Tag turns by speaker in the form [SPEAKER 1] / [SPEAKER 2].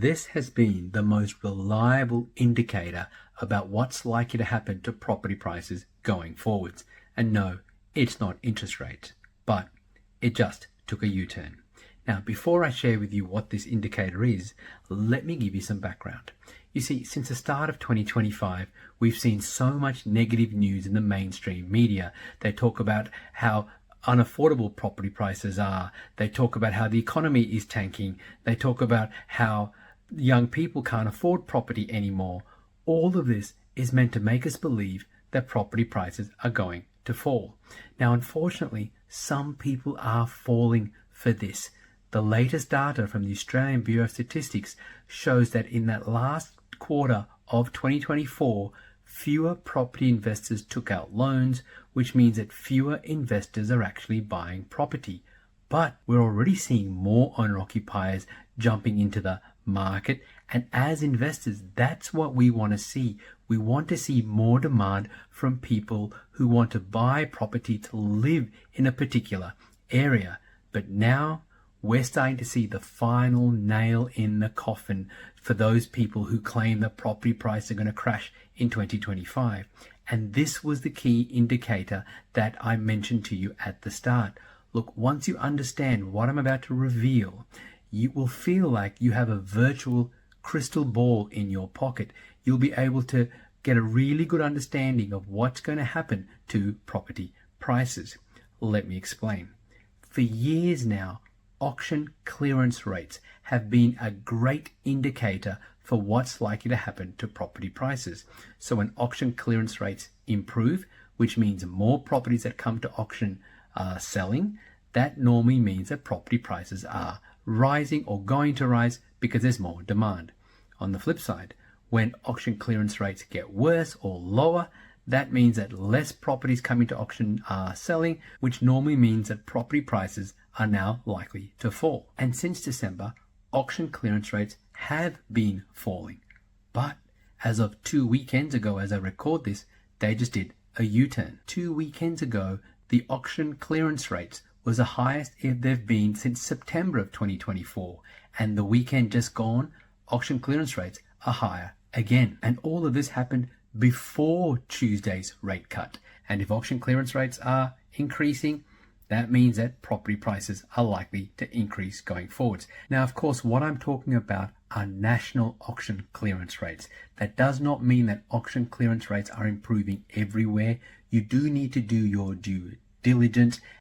[SPEAKER 1] This has been the most reliable indicator about what's likely to happen to property prices going forwards. And no, it's not interest rates, but it just took a U-turn. Now, before I share with you what this indicator is, let me give you some background. You see, since the start of 2025, we've seen so much negative news in the mainstream media. They talk about how unaffordable property prices are. They talk about how the economy is tanking. They talk about how young people can't afford property anymore. All of this is meant to make us believe that property prices are going to fall. Now, unfortunately, some people are falling for this. The latest data from the Australian Bureau of Statistics shows that in that last quarter of 2024, fewer property investors took out loans, which means that fewer investors are actually buying property. But we're already seeing more owner-occupiers jumping into the market. And as investors, that's what we want to see. We want to see more demand from people who want to buy property to live in a particular area. But now we're starting to see the final nail in the coffin for those people who claim that property prices are going to crash in 2025. And this was the key indicator that I mentioned to you at the start. Look, once you understand what I'm about to reveal, you will feel like you have a virtual crystal ball in your pocket. You'll be able to get a really good understanding of what's going to happen to property prices. Let me explain. For years now, auction clearance rates have been a great indicator for what's likely to happen to property prices. So when auction clearance rates improve, which means more properties that come to auction are selling, that normally means that property prices are rising or going to rise because there's more demand. On the flip side, when auction clearance rates get worse or lower, that means that less properties coming to auction are selling, which normally means that property prices are now likely to fall. And since December, auction clearance rates have been falling. But as of 2 weekends ago, as I record this, they just did a U-turn. 2 weekends ago, the auction clearance rates was the highest they've been since September of 2024. And the weekend just gone, auction clearance rates are higher again. And all of this happened before Tuesday's rate cut. And if auction clearance rates are increasing, that means that property prices are likely to increase going forwards. Now, of course, what I'm talking about are national auction clearance rates. That does not mean that auction clearance rates are improving everywhere. You do need to do your due diligence